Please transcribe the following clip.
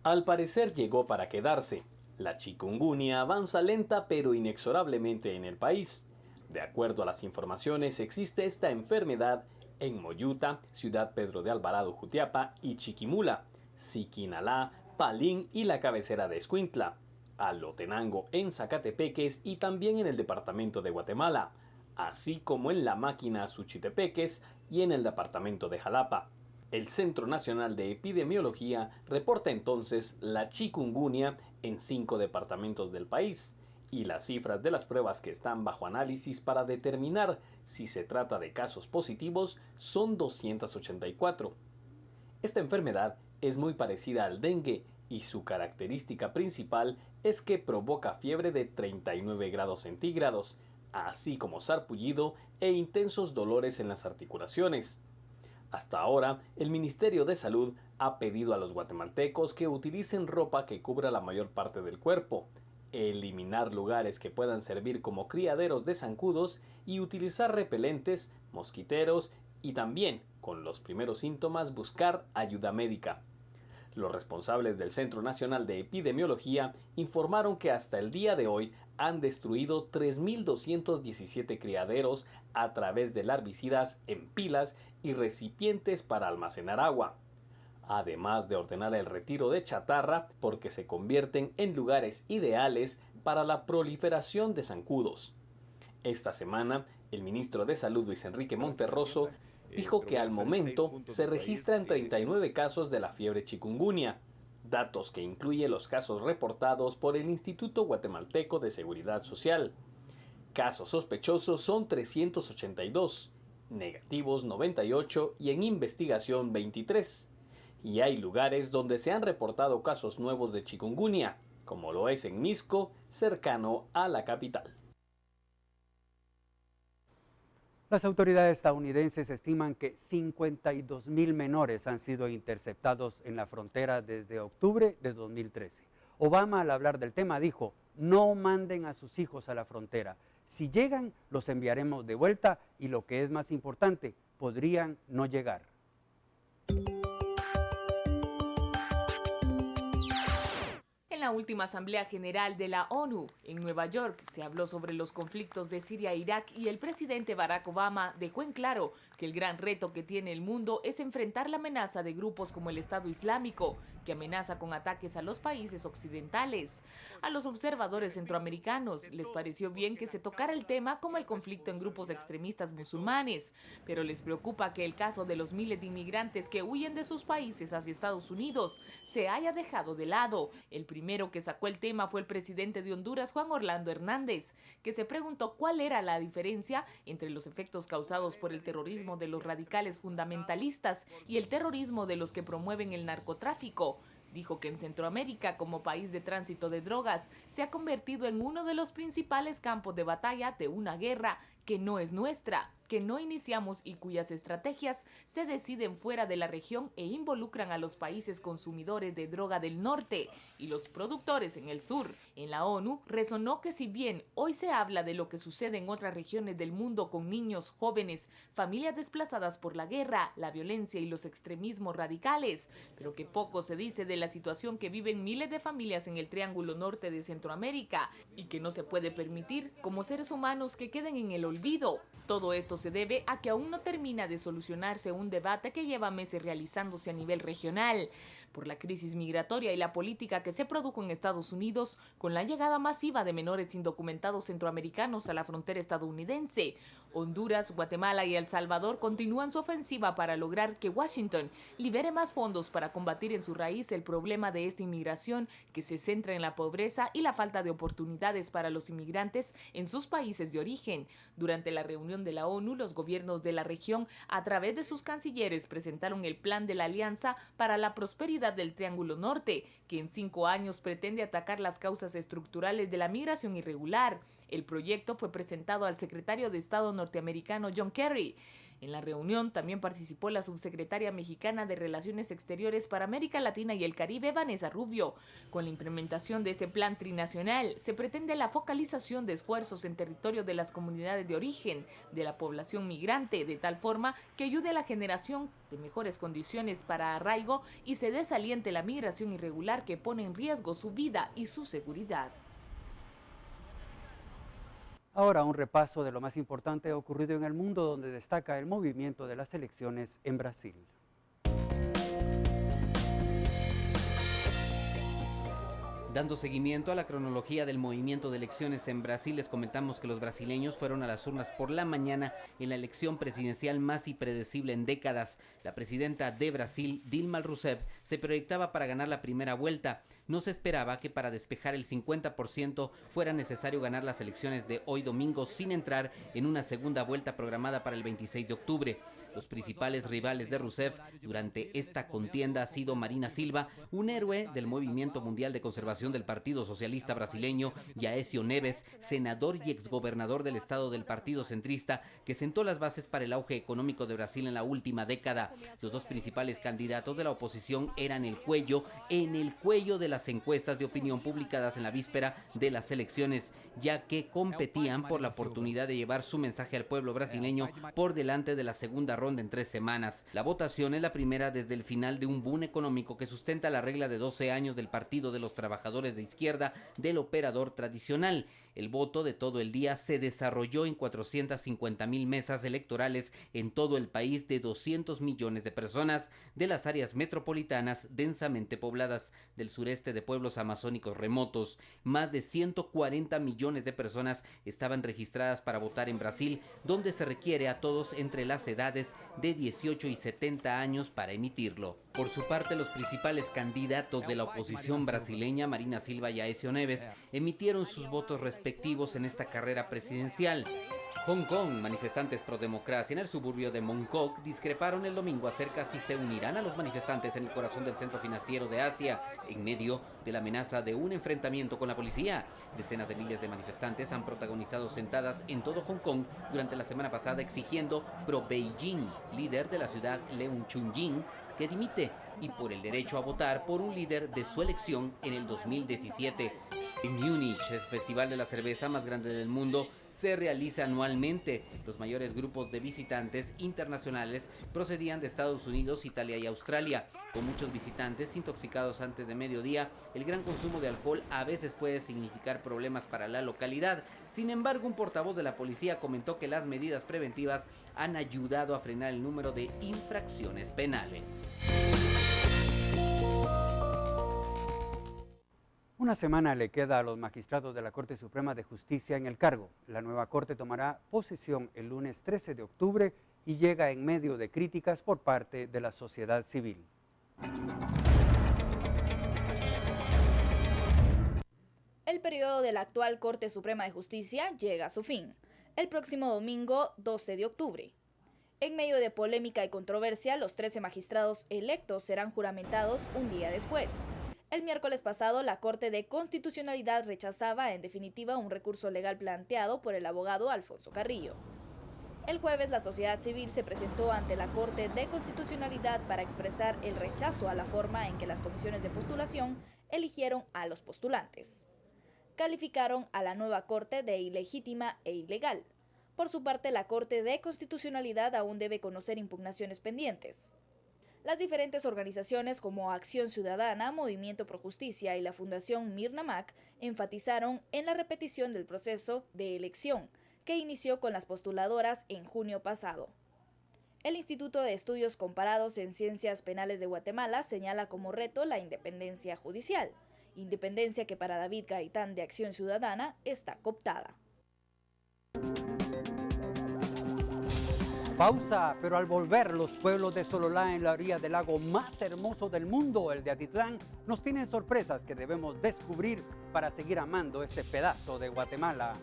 Al parecer llegó para quedarse. La chikungunya avanza lenta pero inexorablemente en el país. De acuerdo a las informaciones, existe esta enfermedad en Moyuta, Ciudad Pedro de Alvarado, Jutiapa y Chiquimula, Siquinalá, Palín y la cabecera de Escuintla, Alotenango en Zacatepeques y también en el departamento de Guatemala, así como en La Máquina, Suchitepeques y en el departamento de Jalapa. El Centro Nacional de Epidemiología reporta entonces la chikungunya en 5 departamentos del país y las cifras de las pruebas que están bajo análisis para determinar si se trata de casos positivos son 284. Esta enfermedad es muy parecida al dengue y su característica principal es que provoca fiebre de 39 grados centígrados, así como sarpullido e intensos dolores en las articulaciones. Hasta ahora, el Ministerio de Salud ha pedido a los guatemaltecos que utilicen ropa que cubra la mayor parte del cuerpo, eliminar lugares que puedan servir como criaderos de zancudos y utilizar repelentes, mosquiteros y también, con los primeros síntomas, buscar ayuda médica. Los responsables del Centro Nacional de Epidemiología informaron que hasta el día de hoy han destruido 3.217 criaderos a través de larvicidas en pilas y recipientes para almacenar agua, además de ordenar el retiro de chatarra porque se convierten en lugares ideales para la proliferación de zancudos. Esta semana, el ministro de Salud Luis Enrique Monterroso dijo que al momento se registran 39 casos de la fiebre chikungunya, datos que incluye los casos reportados por el Instituto Guatemalteco de Seguridad Social. Casos sospechosos son 382, negativos 98 y en investigación 23. Y hay lugares donde se han reportado casos nuevos de chikungunya, como lo es en Misco, cercano a la capital. Las autoridades estadounidenses estiman que 52.000 menores han sido interceptados en la frontera desde octubre de 2013. Obama, al hablar del tema, dijo: no manden a sus hijos a la frontera. Si llegan, los enviaremos de vuelta y, lo que es más importante, podrían no llegar. En la última Asamblea General de la ONU en Nueva York se habló sobre los conflictos de Siria e Irak y el presidente Barack Obama dejó en claro que el gran reto que tiene el mundo es enfrentar la amenaza de grupos como el Estado Islámico, que amenaza con ataques a los países occidentales. A los observadores centroamericanos les pareció bien que se tocara el tema como el conflicto en grupos extremistas musulmanes, pero les preocupa que el caso de los miles de inmigrantes que huyen de sus países hacia Estados Unidos se haya dejado de lado. El primero que sacó el tema fue el presidente de Honduras, Juan Orlando Hernández, que se preguntó cuál era la diferencia entre los efectos causados por el terrorismo de los radicales fundamentalistas y el terrorismo de los que promueven el narcotráfico. Dijo que en Centroamérica, como país de tránsito de drogas, se ha convertido en uno de los principales campos de batalla de una guerra que no es nuestra, que no iniciamos y cuyas estrategias se deciden fuera de la región e involucran a los países consumidores de droga del norte y los productores en el sur. En la ONU resonó que si bien hoy se habla de lo que sucede en otras regiones del mundo con niños, jóvenes, familias desplazadas por la guerra, la violencia y los extremismos radicales, pero que poco se dice de la situación que viven miles de familias en el Triángulo Norte de Centroamérica y que no se puede permitir como seres humanos que queden en el olvido. Todo esto se debe a que aún no termina de solucionarse un debate que lleva meses realizándose a nivel regional por la crisis migratoria y la política que se produjo en Estados Unidos con la llegada masiva de menores indocumentados centroamericanos a la frontera estadounidense. Honduras, Guatemala y El Salvador continúan su ofensiva para lograr que Washington libere más fondos para combatir en su raíz el problema de esta inmigración que se centra en la pobreza y la falta de oportunidades para los inmigrantes en sus países de origen. Durante la reunión de la ONU, los gobiernos de la región, a través de sus cancilleres, presentaron el Plan de la Alianza para la Prosperidad del Triángulo Norte, que en 5 años pretende atacar las causas estructurales de la migración irregular. El proyecto fue presentado al secretario de Estado norteamericano John Kerry. En la reunión también participó la subsecretaria mexicana de Relaciones Exteriores para América Latina y el Caribe, Vanessa Rubio. Con la implementación de este plan trinacional, se pretende la focalización de esfuerzos en territorio de las comunidades de origen de la población migrante, de tal forma que ayude a la generación de mejores condiciones para arraigo y se desaliente la migración irregular que pone en riesgo su vida y su seguridad. Ahora un repaso de lo más importante ocurrido en el mundo, donde destaca el movimiento de las elecciones en Brasil. Dando seguimiento a la cronología del movimiento de elecciones en Brasil, les comentamos que los brasileños fueron a las urnas por la mañana en la elección presidencial más impredecible en décadas. La presidenta de Brasil, Dilma Rousseff, se proyectaba para ganar la primera vuelta. No se esperaba que para despejar el 50% fuera necesario ganar las elecciones de hoy domingo sin entrar en una segunda vuelta programada para el 26 de octubre. Los principales rivales de Rousseff durante esta contienda ha sido Marina Silva, un héroe del movimiento mundial de conservación del Partido Socialista Brasileño, y Aécio Neves, senador y exgobernador del estado del Partido Centrista, que sentó las bases para el auge económico de Brasil en la última década. Los dos principales candidatos de la oposición eran en el cuello de las encuestas de opinión publicadas en la víspera de las elecciones, ya que competían por la oportunidad de llevar su mensaje al pueblo brasileño por delante de la segunda ronda en 3 semanas. La votación es la primera desde el final de un boom económico que sustenta la regla de 12 años del Partido de los Trabajadores de Izquierda del operador tradicional. El voto de todo el día se desarrolló en 450,000 mesas electorales en todo el país de 200 millones de personas de las áreas metropolitanas densamente pobladas del sureste de pueblos amazónicos remotos. Más de 140 millones de personas estaban registradas para votar en Brasil, donde se requiere a todos entre las edades de 18 y 70 años para emitirlo. Por su parte, los principales candidatos de la oposición brasileña, Marina Silva y Aécio Neves, emitieron sus votos respectivos en esta carrera presidencial. Hong Kong, manifestantes pro democracia en el suburbio de Mong Kok discreparon el domingo acerca si se unirán a los manifestantes en el corazón del centro financiero de Asia, en medio de la amenaza de un enfrentamiento con la policía. Decenas de miles de manifestantes han protagonizado sentadas en todo Hong Kong durante la semana pasada exigiendo pro-Beijing, líder de la ciudad Leung Chun-ying, que dimite, y por el derecho a votar por un líder de su elección en el 2017. En Múnich, el festival de la cerveza más grande del mundo, se realiza anualmente. Los mayores grupos de visitantes internacionales procedían de Estados Unidos, Italia y Australia. Con muchos visitantes intoxicados antes de mediodía, el gran consumo de alcohol a veces puede significar problemas para la localidad. Sin embargo, un portavoz de la policía comentó que las medidas preventivas han ayudado a frenar el número de infracciones penales. Una semana le queda a los magistrados de la Corte Suprema de Justicia en el cargo. La nueva Corte tomará posesión el lunes 13 de octubre y llega en medio de críticas por parte de la sociedad civil. El periodo de la actual Corte Suprema de Justicia llega a su fin, el próximo domingo 12 de octubre. En medio de polémica y controversia, los 13 magistrados electos serán juramentados un día después. El miércoles pasado, la Corte de Constitucionalidad rechazaba en definitiva un recurso legal planteado por el abogado Alfonso Carrillo. El jueves, la sociedad civil se presentó ante la Corte de Constitucionalidad para expresar el rechazo a la forma en que las comisiones de postulación eligieron a los postulantes. Calificaron a la nueva Corte de ilegítima e ilegal. Por su parte, la Corte de Constitucionalidad aún debe conocer impugnaciones pendientes. Las diferentes organizaciones como Acción Ciudadana, Movimiento Pro Justicia y la Fundación Mirna Mac enfatizaron en la repetición del proceso de elección que inició con las postuladoras en junio pasado. El Instituto de Estudios Comparados en Ciencias Penales de Guatemala señala como reto la independencia judicial, independencia que para David Gaitán de Acción Ciudadana está cooptada. Pausa, pero al volver, los pueblos de Sololá, en la orilla del lago más hermoso del mundo, el de Atitlán, nos tienen sorpresas que debemos descubrir para seguir amando este pedazo de Guatemala.